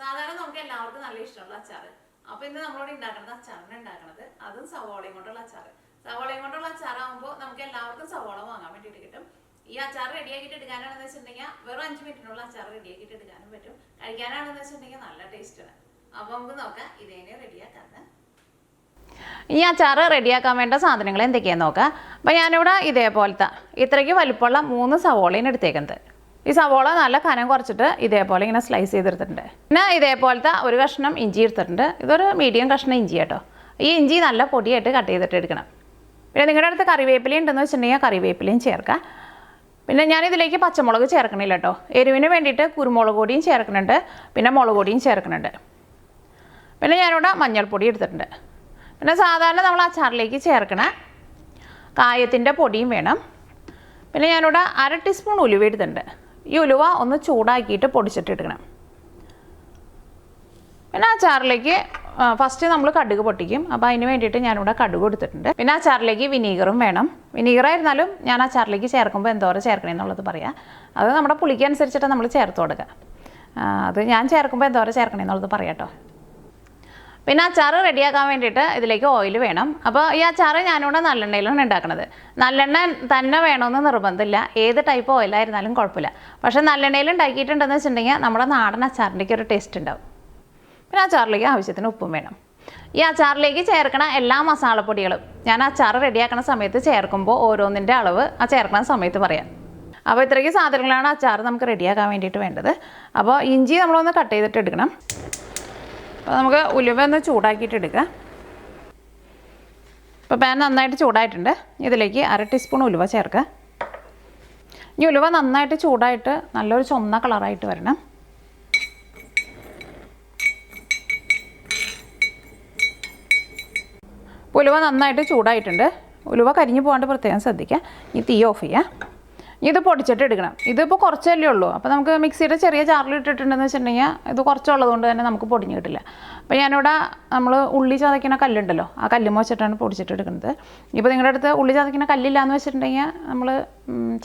സാധാരണ നമുക്ക് എല്ലാവർക്കും നല്ല ഇഷ്ടമുള്ള അച്ചാർ. അപ്പോൾ ഇന്ന് നമ്മളോട് ഉണ്ടാക്കുന്നത് അച്ചാറിനെ ഉണ്ടാക്കുന്നത് അതും സവോളയും കൊണ്ടുള്ള അച്ചാർ. സവോളയും കൊണ്ടുള്ള അച്ചാറാകുമ്പോൾ നമുക്ക് എല്ലാവർക്കും സവോള വാങ്ങാൻ വേണ്ടിയിട്ട് കിട്ടും. ഈ അച്ചാർ റെഡിയാക്കിയിട്ട് എടുക്കാനാണെന്ന് വെച്ചിട്ടുണ്ടെങ്കിൽ വെറും 5 മിനിറ്റിനുള്ള അച്ചാർ റെഡിയാക്കിയിട്ട് എടുക്കാനും പറ്റും. കഴിക്കാനാണെന്ന് വെച്ചിട്ടുണ്ടെങ്കിൽ നല്ല ടേസ്റ്റാണ്. അപ്പോൾ നമുക്ക് നോക്കാം ഇതേനെ റെഡിയാക്കാന്ന്. ഈ അച്ചാർ റെഡിയാക്കാൻ വേണ്ട സാധനങ്ങൾ എന്തൊക്കെയാണെന്ന് നോക്കാം. അപ്പോൾ ഞാനിവിടെ ഇതേപോലത്തെ ഇത്രയ്ക്ക് വലിപ്പമുള്ള 3 സവോളയാണ് എടുത്തേക്കുന്നത്. ഈ സവോള നല്ല കനം കുറച്ചിട്ട് ഇതേപോലെ ഇങ്ങനെ സ്ലൈസ് ചെയ്തെടുത്തിട്ടുണ്ട്. പിന്നെ ഇതേപോലത്തെ ഒരു കഷ്ണം ഇഞ്ചി എടുത്തിട്ടുണ്ട്. ഇതൊരു മീഡിയം കഷ്ണം ഇഞ്ചി കേട്ടോ. ഈ ഇഞ്ചി നല്ല പൊടിയായിട്ട് കട്ട് ചെയ്തിട്ട് എടുക്കണം. പിന്നെ നിങ്ങളുടെ അടുത്ത് കറിവേപ്പില ഉണ്ടെന്ന് വെച്ചിട്ടുണ്ടെങ്കിൽ കറിവേപ്പിലയും ചേർക്കാം. പിന്നെ ഞാനിതിലേക്ക് പച്ചമുളക് ചേർക്കണില്ല കേട്ടോ. എരിവിന് വേണ്ടിയിട്ട് കുരുമുളക് പൊടിയും ചേർക്കുന്നുണ്ട്, പിന്നെ മുളക് പൊടിയും ചേർക്കുന്നുണ്ട്. പിന്നെ ഞാനിവിടെ മഞ്ഞൾപ്പൊടി എടുത്തിട്ടുണ്ട്. പിന്നെ സാധാരണ നമ്മൾ അച്ചാറിലേക്ക് ചേർക്കണ കായത്തിൻ്റെ പൊടിയും വേണം. പിന്നെ ഞാനിവിടെ 1/2 ടീസ്പൂൺ ഉലുവ എടുത്തിട്ടുണ്ട്. ഈ ഉലുവ ഒന്ന് ചൂടാക്കിയിട്ട് പൊടിച്ചിട്ട് എടുക്കണം. പിന്നെ അച്ചാറിലേക്ക് ഫസ്റ്റ് നമ്മൾ കടുക് പൊട്ടിക്കും. അപ്പോൾ അതിന് വേണ്ടിയിട്ട് ഞാനിവിടെ കടുക് എടുത്തിട്ടുണ്ട്. പിന്നെ അച്ചാറിലേക്ക് വിനീഗറും വേണം. വിനീഗറായിരുന്നാലും ഞാൻ അച്ചാറിലേക്ക് ചേർക്കുമ്പോൾ എന്തോരം ചേർക്കണേ എന്നുള്ളത് പറയാം. അത് നമ്മുടെ പുളിക്ക് അനുസരിച്ചിട്ട് നമ്മൾ ചേർത്ത് കൊടുക്കുക. അത് ഞാൻ ചേർക്കുമ്പോൾ എന്തോരം ചേർക്കണേ എന്നുള്ളത് പറയാം കേട്ടോ. പിന്നെ അച്ചാർ റെഡിയാക്കാൻ വേണ്ടിയിട്ട് ഇതിലേക്ക് ഓയിൽ വേണം. അപ്പോൾ ഈ അച്ചാർ ഞാനിവിടെ നല്ലെണ്ണയിലാണ് ഉണ്ടാക്കുന്നത്. നല്ലെണ്ണ തന്നെ വേണമെന്ന് നിർബന്ധമില്ല, ഏത് ടൈപ്പ് ഓയിലായിരുന്നാലും കുഴപ്പമില്ല. പക്ഷേ നല്ലെണ്ണയിൽ ഉണ്ടാക്കിയിട്ടുണ്ടെന്ന് വെച്ചിട്ടുണ്ടെങ്കിൽ നമ്മുടെ നാടൻ അച്ചാറിൻ്റെയൊക്കെ ഒരു ടേസ്റ്റ് ഉണ്ടാവും. പിന്നെ അച്ചാറിലേക്ക് ആവശ്യത്തിന് ഉപ്പും വേണം. ഈ അച്ചാറിലേക്ക് ചേർക്കണ എല്ലാ മസാലപ്പൊടികളും ഞാൻ അച്ചാർ റെഡിയാക്കുന്ന സമയത്ത് ചേർക്കുമ്പോൾ ഓരോന്നിൻ്റെ അളവ് ആ ചേർക്കുന്ന സമയത്ത് പറയാം. അപ്പോൾ ഇത്രയ്ക്ക് സാധനങ്ങളാണ് അച്ചാർ നമുക്ക് റെഡിയാക്കാൻ വേണ്ടിയിട്ട് വേണ്ടത്. അപ്പോൾ ഇഞ്ചി നമ്മളൊന്ന് കട്ട് ചെയ്തിട്ട് എടുക്കണം. അപ്പോൾ നമുക്ക് ഉലുവ ഒന്ന് ചൂടാക്കിയിട്ട് എടുക്കാം. ഇപ്പോൾ പാൻ നന്നായിട്ട് ചൂടായിട്ടുണ്ട്. ഇതിലേക്ക് 1/2 ടീസ്പൂൺ ഉലുവ ചേർക്കുക. ഈ ഉലുവ നന്നായിട്ട് ചൂടായിട്ട് നല്ലൊരു ചുവന്ന കളറായിട്ട് വരണം. ഉലുവ നന്നായിട്ട് ചൂടായിട്ടുണ്ട്. ഉലുവ കരിഞ്ഞു പോകാണ്ട് പ്രത്യേകം ശ്രദ്ധിക്കുക. ഈ തീ ഓഫ് ചെയ്യുക. ഇത് പൊടിച്ചിട്ട് എടുക്കണം. ഇതിപ്പോൾ കുറച്ചല്ലേ ഉള്ളൂ. അപ്പോൾ നമുക്ക് മിക്സിയുടെ ചെറിയ ജാറിൽ ഇട്ടിട്ടുണ്ടെന്ന് വെച്ചിട്ടുണ്ടെങ്കിൽ ഇത് കുറച്ചുള്ളത് കൊണ്ട് തന്നെ നമുക്ക് പൊടിഞ്ഞ് കിട്ടില്ല. അപ്പോൾ ഞാനിവിടെ നമ്മൾ ഉള്ളി ചതയ്ക്കുന്ന കല്ലുണ്ടല്ലോ, ആ കല്ലുമ്മ വെച്ചിട്ടാണ് പൊടിച്ചിട്ട് എടുക്കുന്നത്. ഇപ്പോൾ നിങ്ങളുടെ അടുത്ത് ഉള്ളി ചതയ്ക്കുന്ന കല്ലില്ലാന്ന് വെച്ചിട്ടുണ്ടെങ്കിൽ നമ്മൾ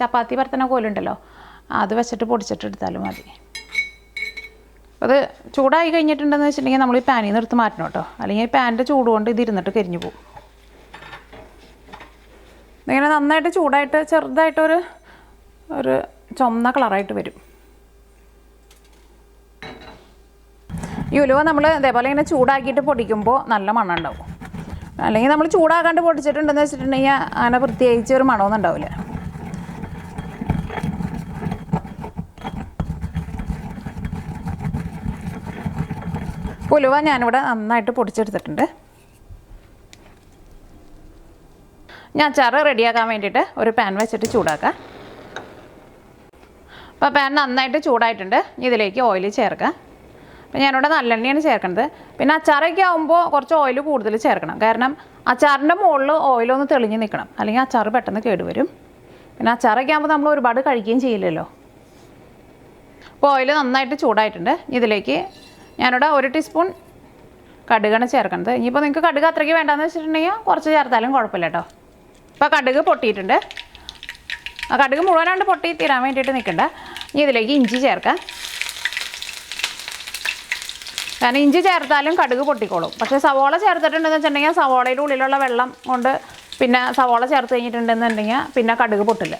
ചപ്പാത്തി പരത്തുന്ന കോലുണ്ടല്ലോ, അത് വെച്ചിട്ട് പൊടിച്ചിട്ട് എടുത്താലും മതി. അത് ചൂടായി കഴിഞ്ഞിട്ടുണ്ടെന്ന് വെച്ചിട്ടുണ്ടെങ്കിൽ നമ്മൾ ഈ പാനിൽ നിന്ന് എടുത്ത് മാറ്റണം കേട്ടോ. അല്ലെങ്കിൽ പാനിൻ്റെ ചൂട് കൊണ്ട് ഇത് ഇരുന്നിട്ട് കരിഞ്ഞു പോകും. ഇങ്ങനെ നന്നായിട്ട് ചൂടായിട്ട് ചെറുതായിട്ടൊരു ചുവന്ന കളറായിട്ട് വരും. ഈ ഉലുവ നമ്മൾ ഇതേപോലെ ഇങ്ങനെ ചൂടാക്കിയിട്ട് പൊടിക്കുമ്പോൾ നല്ല മണം ഉണ്ടാവും. അല്ലെങ്കിൽ നമ്മൾ ചൂടാക്കാണ്ട് പൊടിച്ചിട്ടുണ്ടെന്ന് വെച്ചിട്ടുണ്ടെങ്കിൽ അങ്ങനെ പ്രത്യേകിച്ച് ഒരു മണമൊന്നും ഉണ്ടാവില്ല. ഉലുവ ഞാനിവിടെ നന്നായിട്ട് പൊടിച്ചെടുത്തിട്ടുണ്ട്. ഞാൻ അച്ചാർ റെഡിയാക്കാൻ വേണ്ടിയിട്ട് ഒരു പാൻ വെച്ചിട്ട് ചൂടാക്കാം. അപ്പോൾ പാൻ നന്നായിട്ട് ചൂടായിട്ടുണ്ട്. ഇതിലേക്ക് ഓയിൽ ചേർക്കാം. അപ്പോൾ ഞാനിവിടെ നല്ലെണ്ണയാണ് ചേർക്കുന്നത്. പിന്നെ അച്ചാറൊക്കെ ആകുമ്പോൾ കുറച്ച് ഓയിൽ കൂടുതൽ ചേർക്കണം. കാരണം അച്ചാറിൻ്റെ മുകളിൽ ഓയിലൊന്ന് തെളിഞ്ഞ് നിൽക്കണം, അല്ലെങ്കിൽ അച്ചാർ പെട്ടെന്ന് കേടുവരും. പിന്നെ അച്ചാറൊക്കെ ആകുമ്പോൾ നമ്മൾ ഒരുപാട് കഴിക്കുകയും ചെയ്യില്ലല്ലോ. അപ്പോൾ ഓയിൽ നന്നായിട്ട് ചൂടായിട്ടുണ്ട്. ഇതിലേക്ക് ഞാനിവിടെ 1 ടീസ്പൂൺ കടുകാണ് ചേർക്കുന്നത്. ഇനിയിപ്പോൾ നിങ്ങൾക്ക് കടുക് അത്രയ്ക്ക് വേണ്ടാന്ന് വെച്ചിട്ടുണ്ടെങ്കിൽ കുറച്ച് ചേർത്താലും കുഴപ്പമില്ല കേട്ടോ. ഇപ്പോൾ കടുക് പൊട്ടിയിട്ടുണ്ട്. ആ കടുക് മുഴുവനാണ്ട് പൊട്ടി തീരാൻ വേണ്ടിയിട്ട് നിൽക്കണ്ട. ഇനി ഇതിലേക്ക് ഇഞ്ചി ചേർക്കാം. കാരണം ഇഞ്ചി ചേർത്താലും കടുക് പൊട്ടിക്കോളും. പക്ഷേ സവോള ചേർത്തിട്ടുണ്ടെന്ന് വെച്ചിട്ടുണ്ടെങ്കിൽ സവോളയുടെ ഉള്ളിലുള്ള വെള്ളം കൊണ്ട് പിന്നെ സവോള ചേർത്ത് കഴിഞ്ഞിട്ടുണ്ടെന്നുണ്ടെങ്കിൽ പിന്നെ കടുക് പൊട്ടില്ല.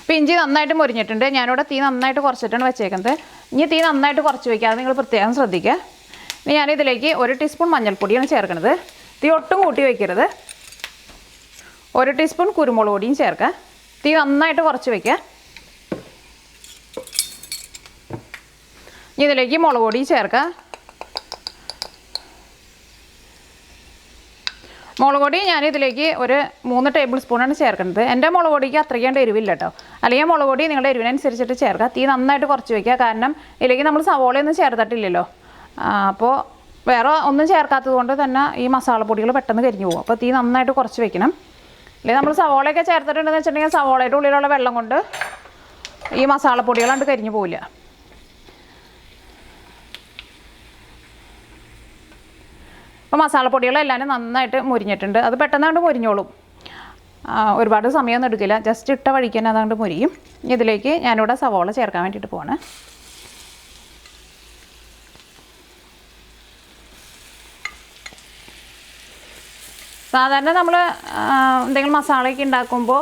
അപ്പോൾ ഇഞ്ചി നന്നായിട്ട് മുരിഞ്ഞിട്ടുണ്ട്. ഞാനിവിടെ തീ നന്നായിട്ട് കുറച്ചിട്ടാണ് വെച്ചേക്കുന്നത്. ഇനി തീ നന്നായിട്ട് കുറച്ച് വയ്ക്കുക, അത് നിങ്ങൾ പ്രത്യേകം ശ്രദ്ധിക്കുക. ഇനി ഞാനിതിലേക്ക് 1 ടീസ്പൂൺ മഞ്ഞൾപ്പൊടിയാണ് ചേർക്കുന്നത്. തീ ഒട്ടും കൂട്ടി വയ്ക്കരുത്. 1 ടീസ്പൂൺ കുരുമുളക് പൊടിയും ചേർക്കുക. തീ നന്നായിട്ട് കുറച്ച് വയ്ക്കുക. ഇതിലേക്ക് മുളക് പൊടി ചേർക്കുക. മുളക് പൊടി ഞാനിതിലേക്ക് ഒരു 3 ടേബിൾ സ്പൂണാണ് ചേർക്കുന്നത്. എൻ്റെ മുളക് പൊടിക്ക് അത്രയ്ക്കാണ്ട് എരിവില്ല കേട്ടോ. അല്ലെങ്കിൽ മുളക് പൊടി നിങ്ങളുടെ എരിവിനനുസരിച്ചിട്ട് ചേർക്കുക. തീ നന്നായിട്ട് കുറച്ച് വയ്ക്കുക. കാരണം ഇതിലേക്ക് നമ്മൾ സവോളയൊന്നും ചേർത്തിട്ടില്ലല്ലോ. അപ്പോൾ വേറെ ഒന്നും ചേർക്കാത്തത് കൊണ്ട് തന്നെ ഈ മസാലപ്പൊടികൾ പെട്ടെന്ന് കരിഞ്ഞു പോകും. അപ്പോൾ തീ നന്നായിട്ട് കുറച്ച് വെക്കണം. അല്ലെങ്കിൽ നമ്മൾ സവോളയൊക്കെ ചേർത്തിട്ടുണ്ടെന്ന് വെച്ചിട്ടുണ്ടെങ്കിൽ സവോളയുടെ ഉള്ളിലുള്ള വെള്ളം കൊണ്ട് ഈ മസാലപ്പൊടികളാണ്ട് കരിഞ്ഞു പോവില്ല. അപ്പോൾ മസാലപ്പൊടികളെല്ലാം നന്നായിട്ട് മുരിഞ്ഞിട്ടുണ്ട്. അത് പെട്ടെന്നാണ്ട് മുരിഞ്ഞോളും. ഒരുപാട് സമയമൊന്നും എടുക്കില്ല, ജസ്റ്റ് ഇട്ട വഴിക്ക് തന്നെ അതുകൊണ്ട് മുരിയും. ഇതിലേക്ക് ഞാനിവിടെ സവോള ചേർക്കാൻ വേണ്ടിയിട്ട് പോവാണ്. സാധാരണ നമ്മൾ എന്തെങ്കിലും മസാലയൊക്കെ ഉണ്ടാക്കുമ്പോൾ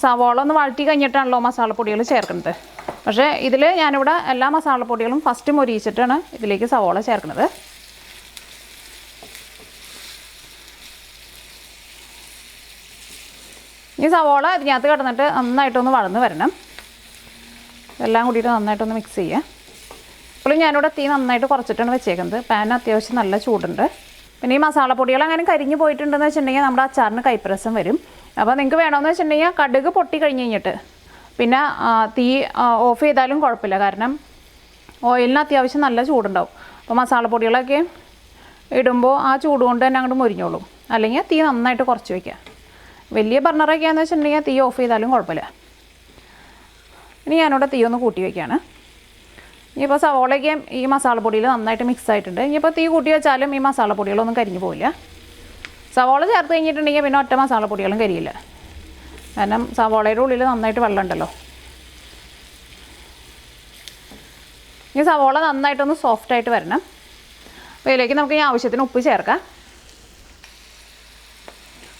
സവോള ഒന്ന് വഴറ്റി കഴിഞ്ഞിട്ടാണല്ലോ മസാലപ്പൊടികൾ ചേർക്കുന്നത്. പക്ഷേ ഇതിൽ ഞാനിവിടെ എല്ലാ മസാലപ്പൊടികളും ഫസ്റ്റ് മൊരിയിച്ചിട്ടാണ് ഇതിലേക്ക് സവോള ചേർക്കുന്നത്. ഈ സവോള ഇതിനകത്ത് കിടന്നിട്ട് നന്നായിട്ടൊന്ന് വഴന്ന് വരണം. എല്ലാം കൂടിയിട്ട് നന്നായിട്ടൊന്ന് മിക്സ് ചെയ്യുക. ഇപ്പോഴും ഞാനിവിടെ തീ നന്നായിട്ട് കുറച്ചിട്ടാണ് വെച്ചേക്കുന്നത്. പാൻ അത്യാവശ്യം നല്ല ചൂടുണ്ട്. പിന്നെ ഈ മസാലപ്പൊടികൾ അങ്ങനെ കരിഞ്ഞ് പോയിട്ടുണ്ടെന്ന് വെച്ചിട്ടുണ്ടെങ്കിൽ നമ്മുടെ അച്ചാറിന് കൈപ്രസം വരും. അപ്പോൾ നിങ്ങൾക്ക് വേണമെന്ന് വെച്ചിട്ടുണ്ടെങ്കിൽ കടുക് പൊട്ടി കഴിഞ്ഞ് കഴിഞ്ഞിട്ട് പിന്നെ തീ ഓഫ് ചെയ്താലും കുഴപ്പമില്ല. കാരണം ഓയിലിന് അത്യാവശ്യം നല്ല ചൂടുണ്ടാവും. അപ്പോൾ മസാലപ്പൊടികളൊക്കെ ഇടുമ്പോൾ ആ ചൂട് കൊണ്ട് തന്നെ അങ്ങോട്ട് മുരിഞ്ഞോളും. അല്ലെങ്കിൽ തീ നന്നായിട്ട് കുറച്ച് വയ്ക്കുക. വലിയ ബർണറൊക്കെ ആണെന്ന് വെച്ചിട്ടുണ്ടെങ്കിൽ തീ ഓഫ് ചെയ്താലും കുഴപ്പമില്ല. ഇനി ഞാനിവിടെ തീ ഒന്ന് കൂട്ടി വയ്ക്കുകയാണ്. ഇനിയിപ്പോൾ സവോളയ്ക്ക് ഈ മസാലപ്പൊടിയിൽ നന്നായിട്ട് മിക്സ് ആയിട്ടുണ്ട്. ഇനിയിപ്പോൾ തീ കൂട്ടി വെച്ചാലും ഈ മസാലപ്പൊടികളൊന്നും കരിഞ്ഞു പോവില്ല. സവോള ചേർത്ത് കഴിഞ്ഞിട്ടുണ്ടെങ്കിൽ പിന്നെ ഒറ്റ മസാലപ്പൊടികളും കരിയില്ല. കാരണം സവോളയുടെ ഉള്ളിൽ നന്നായിട്ട് വെള്ളം ഉണ്ടല്ലോ. ഈ സവോള നന്നായിട്ടൊന്ന് സോഫ്റ്റായിട്ട് വരണം. അപ്പോൾ ഇതിലേക്ക് നമുക്ക് ഈ ആവശ്യത്തിന് ഉപ്പ് ചേർക്കാം.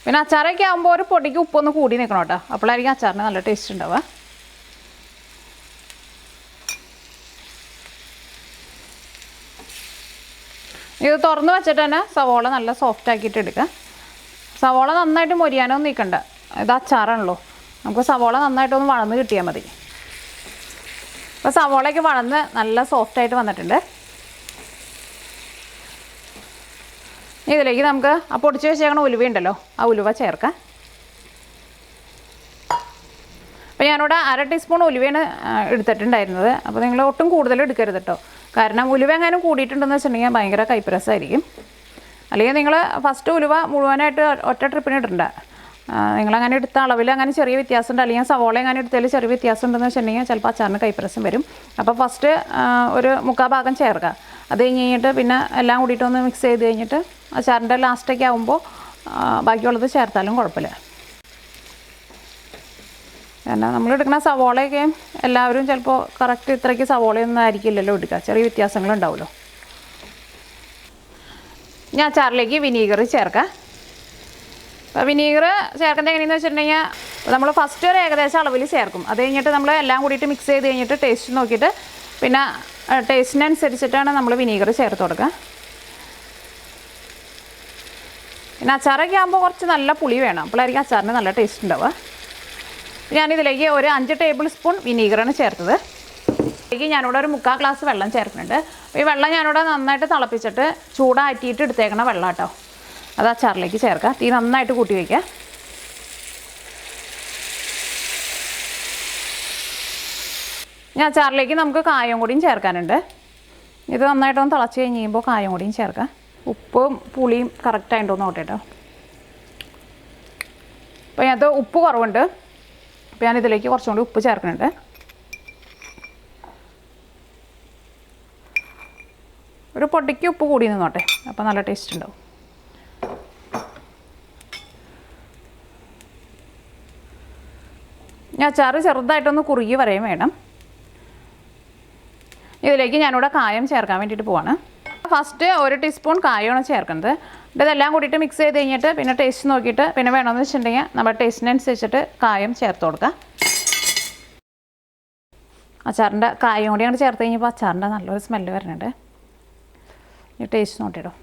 പിന്നെ അച്ചാറൊക്കെ ആകുമ്പോൾ ഒരു പൊടിക്ക് ഉപ്പൊന്ന് കൂടി നിൽക്കണം കേട്ടോ. അപ്പോഴായിരിക്കും അച്ചാറിന് നല്ല ടേസ്റ്റ് ഉണ്ടാവുക. ഇത് തുറന്ന് വെച്ചിട്ട് തന്നെ സവോള നല്ല സോഫ്റ്റ് ആക്കിയിട്ട് എടുക്കുക. സവോള നന്നായിട്ട് മൊരിയാനൊന്നും നിൽക്കണ്ട. ഇത് അച്ചാറാണല്ലോ, നമുക്ക് സവോള നന്നായിട്ടൊന്ന് വഴന്ന് കിട്ടിയാൽ മതി. അപ്പോൾ സവോളയൊക്കെ വഴന്ന് നല്ല സോഫ്റ്റായിട്ട് വന്നിട്ടുണ്ട്. ഇതിലേക്ക് നമുക്ക് ആ പൊടിച്ച് വെച്ചേക്കണ ഉലുവ ഉണ്ടല്ലോ, ആ ഉലുവ ചേർക്കാം. അപ്പോൾ ഞാനിവിടെ 1/2 ടീസ്പൂൺ ഉലുവയാണ് എടുത്തിട്ടുണ്ടായിരുന്നത്. അപ്പോൾ നിങ്ങൾ ഒട്ടും കൂടുതൽ എടുക്കരുത് കേട്ടോ. കാരണം ഉലുവ എങ്ങാനും കൂടിയിട്ടുണ്ടെന്ന് വെച്ചിട്ടുണ്ടെങ്കിൽ ഭയങ്കര കൈപ്രസമായിരിക്കും. അല്ലെങ്കിൽ നിങ്ങൾ ഫസ്റ്റ് ഉലുവ മുഴുവനായിട്ട് ഒറ്റ ട്രിപ്പിന് ഇടണ്ട. നിങ്ങളങ്ങനെ എടുത്ത അളവിൽ അങ്ങനെ ചെറിയ വ്യത്യാസമുണ്ട്, അല്ലെങ്കിൽ സവോള അങ്ങനെ എടുത്തതിൽ ചെറിയ വ്യത്യാസം ഉണ്ടെന്ന് വെച്ചിട്ടുണ്ടെങ്കിൽ ചിലപ്പോൾ അച്ചാറിന് കൈപ്രസം വരും. അപ്പോൾ ഫസ്റ്റ് ഒരു 3/4 ഭാഗം ചേർക്കുക. അത് കഴിഞ്ഞ് കഴിഞ്ഞിട്ട് പിന്നെ എല്ലാം കൂടിയിട്ടൊന്ന് മിക്സ് ചെയ്ത് കഴിഞ്ഞിട്ട് അച്ചാറിൻ്റെ ലാസ്റ്റൊക്കെ ആകുമ്പോൾ ബാക്കിയുള്ളത് ചേർത്താലും കുഴപ്പമില്ല. കാരണം നമ്മളെടുക്കുന്ന സവോളയൊക്കെ എല്ലാവരും ചിലപ്പോൾ കറക്റ്റ് ഇത്രയ്ക്ക് സവോളയൊന്നും ആയിരിക്കില്ലല്ലോ എടുക്കുക, ചെറിയ വ്യത്യാസങ്ങളുണ്ടാവുമല്ലോ. ഞാൻ അച്ചാറിലേക്ക് വിനീഗർ ചേർക്കാം. അപ്പോൾ വിനീഗർ ചേർക്കുന്നത് എങ്ങനെയെന്ന് വെച്ചിട്ടുണ്ടെങ്കിൽ നമ്മൾ ഫസ്റ്റ് ഒരു ഏകദേശം അളവിൽ ചേർക്കും. അത് കഴിഞ്ഞിട്ട് നമ്മൾ എല്ലാം കൂടിയിട്ട് മിക്സ് ചെയ്ത് കഴിഞ്ഞിട്ട് ടേസ്റ്റ് നോക്കിയിട്ട് പിന്നെ ടേസ്റ്റിനനുസരിച്ചിട്ടാണ് നമ്മൾ വിനീഗർ ചേർത്ത് കൊടുക്കുക. പിന്നെ അച്ചാറൊക്കെ ആകുമ്പോൾ കുറച്ച് നല്ല പുളി വേണം, അപ്പോഴായിരിക്കും അച്ചാറിന് നല്ല ടേസ്റ്റ് ഉണ്ടാവുക. ഞാനിതിലേക്ക് ഒരു 5 ടേബിൾ സ്പൂൺ വിനീഗറാണ് ചേർത്തത്. ഇതിലേക്ക് ഞാനിവിടെ ഒരു 3/4 ഗ്ലാസ് വെള്ളം ചേർക്കുന്നുണ്ട്. അപ്പോൾ ഈ വെള്ളം ഞാനിവിടെ നന്നായിട്ട് തിളപ്പിച്ചിട്ട് ചൂടാറ്റിയിട്ട് എടുത്തേക്കണ വെള്ളം കേട്ടോ. അത് അച്ചാറിലേക്ക് ചേർക്കുക. തീ നന്നായിട്ട് കൂട്ടി വയ്ക്കുക. ഞാൻ അച്ചാറിലേക്ക് നമുക്ക് കായം കൂടിയും ചേർക്കാനുണ്ട്. ഇത് നന്നായിട്ടൊന്ന് തിളച്ച് കഴിഞ്ഞ് കഴിയുമ്പോൾ കായം കൂടിയും ചേർക്കാം. ഉപ്പും പുളിയും കറക്റ്റായിട്ടുണ്ടോ നോട്ടെ കേട്ടോ. അപ്പോൾ അതിനകത്ത് ഉപ്പ് കുറവുണ്ട്. അപ്പോൾ ഞാനിതിലേക്ക് കുറച്ചും കൂടി ഉപ്പ് ചേർക്കുന്നുണ്ട്. ഒരു പൊടിക്ക് ഉപ്പ് കൂടി നിന്നോട്ടെ, അപ്പോൾ നല്ല ടേസ്റ്റ് ഉണ്ടാവും. ഞാൻ അച്ചാറ് ചെറുതായിട്ടൊന്ന് കുറുകി വരെയും വേണം. ഇതിലേക്ക് ഞാനിവിടെ കായം ചേർക്കാൻ വേണ്ടിയിട്ട് പോവാണ്. ഫസ്റ്റ് 1 ടീസ്പൂൺ കായമാണ് ചേർക്കുന്നത്. ഇതെല്ലാം കൂടിയിട്ട് മിക്സ് ചെയ്ത് കഴിഞ്ഞിട്ട് പിന്നെ ടേസ്റ്റ് നോക്കിയിട്ട് പിന്നെ വേണമെന്ന് വെച്ചിട്ടുണ്ടെങ്കിൽ നമ്മുടെ ടേസ്റ്റിനനുസരിച്ചിട്ട് കായം ചേർത്ത് കൊടുക്കാം. അച്ചാറിൻ്റെ കായം കൂടി അങ്ങോട്ട് ചേർത്ത് കഴിഞ്ഞപ്പോൾ അച്ചാറിൻ്റെ നല്ലൊരു സ്മെല്ല് വരുന്നുണ്ട്. ഈ ടേസ്റ്റ് നോക്കിയിടും.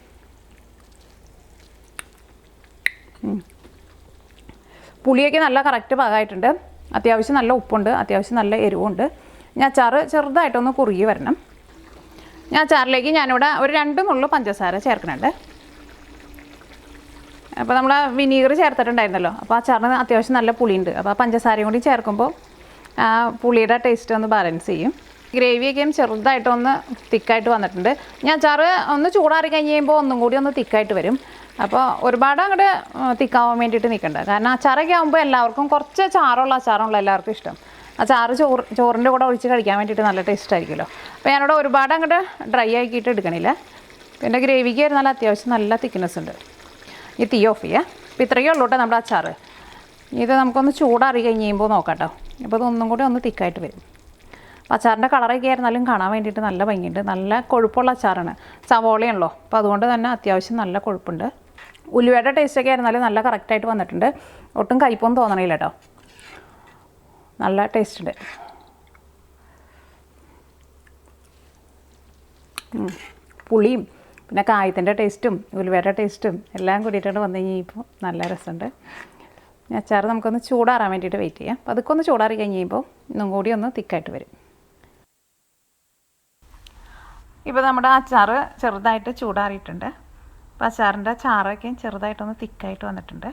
പുളിയൊക്കെ നല്ല കറക്റ്റ് പാകമായിട്ടുണ്ട്. അത്യാവശ്യം നല്ല ഉപ്പുണ്ട്, അത്യാവശ്യം നല്ല എരിവുണ്ട്. ഞാൻ അച്ചാറ് ചെറുതായിട്ടൊന്ന് കുറുകി വരണം. ഞാൻ അച്ചാറിലേക്ക് ഞാനിവിടെ ഒരു 2 നുള്ളു പഞ്ചസാര ചേർക്കുന്നുണ്ട്. അപ്പോൾ നമ്മൾ വിനീഗർ ചേർത്തിട്ടുണ്ടായിരുന്നല്ലോ, അപ്പോൾ അച്ചാറിന് അത്യാവശ്യം നല്ല പുളിയുണ്ട്. അപ്പോൾ ആ പഞ്ചസാരയും കൂടി ചേർക്കുമ്പോൾ പുളിയുടെ ടേസ്റ്റ് ഒന്ന് ബാലൻസ് ചെയ്യും. ഗ്രേവിയൊക്കെയും ചെറുതായിട്ടൊന്ന് തിക്കായിട്ട് വന്നിട്ടുണ്ട്. ഞാൻ അച്ചാറ് ഒന്ന് ചൂടാറി കഴിഞ്ഞ് കഴിയുമ്പോൾ ഒന്നും കൂടി ഒന്ന് തിക്കായിട്ട് വരും. അപ്പോൾ ഒരുപാട് അങ്ങോട്ട് തിക്കാവാൻ വേണ്ടിയിട്ട് നിൽക്കണ്ട. കാരണം അച്ചാറൊക്കെ ആകുമ്പോൾ എല്ലാവർക്കും കുറച്ച് ചാറുള്ള അച്ചാറുള്ള എല്ലാവർക്കും ഇഷ്ടം. ആ ചാറ് ചോറിൻ്റെ കൂടെ ഒഴിച്ച് കഴിക്കാൻ വേണ്ടിയിട്ട് നല്ല ടേസ്റ്റ് ആയിരിക്കുമല്ലോ. അപ്പോൾ ഞാനിവിടെ ഒരുപാട് അങ്ങോട്ട് ഡ്രൈ ആക്കിയിട്ട് എടുക്കണില്ല. പിന്നെ ഗ്രേവിക്ക് വരുന്നാൽ അത്യാവശ്യം നല്ല തിക്നെസ് ഉണ്ട്. ഈ തീ ഓഫ് ചെയ്യുക. അപ്പോൾ ഇത്രയേ ഉള്ളൂ കേട്ടോ നമ്മുടെ അച്ചാറ്. ഇത് നമുക്കൊന്ന് ചൂടാറി കഴിഞ്ഞ് കഴിയുമ്പോൾ നോക്കാം കേട്ടോ. ഇപ്പോൾ ഇതൊന്നും കൂടി ഒന്ന് തിക്കായിട്ട് വരും. അച്ചാറിൻ്റെ കളറൊക്കെ ആയിരുന്നാലും കാണാൻ വേണ്ടിയിട്ട് നല്ല ഭംഗിയുണ്ട്. നല്ല കൊഴുപ്പുള്ള അച്ചാറാണ്, സവോളയാണല്ലോ, അപ്പോൾ അതുകൊണ്ട് തന്നെ അത്യാവശ്യം നല്ല കൊഴുപ്പുണ്ട്. ഉലുവയുടെ ടേസ്റ്റൊക്കെ ആയിരുന്നാലും നല്ല കറക്റ്റായിട്ട് വന്നിട്ടുണ്ട്. ഒട്ടും കയ്പൊന്നും തോന്നണില്ല കേട്ടോ, നല്ല ടേസ്റ്റ് ഉണ്ട്. പുളിയും പിന്നെ കായത്തിൻ്റെ ടേസ്റ്റും ഉലുവയുടെ ടേസ്റ്റും എല്ലാം കൂടിയിട്ടാണ് വന്നു കഴിഞ്ഞപ്പോൾ നല്ല രസമുണ്ട്. അച്ചാർ നമുക്കൊന്ന് ചൂടാറാൻ വേണ്ടിയിട്ട് വെയിറ്റ് ചെയ്യാം. അപ്പോൾ അതൊക്കെ ഒന്ന് ചൂടാറി കഴിഞ്ഞ് കഴിയുമ്പോൾ ഇന്നും കൂടി ഒന്ന് തിക്കായിട്ട് വരും. ഇപ്പോൾ നമ്മുടെ അച്ചാർ ചെറുതായിട്ട് ചൂടാറിയിട്ടുണ്ട്. അപ്പോൾ അച്ചാറിൻ്റെ ചാറൊക്കെ ചെറുതായിട്ടൊന്ന് തിക്കായിട്ട് വന്നിട്ടുണ്ട്.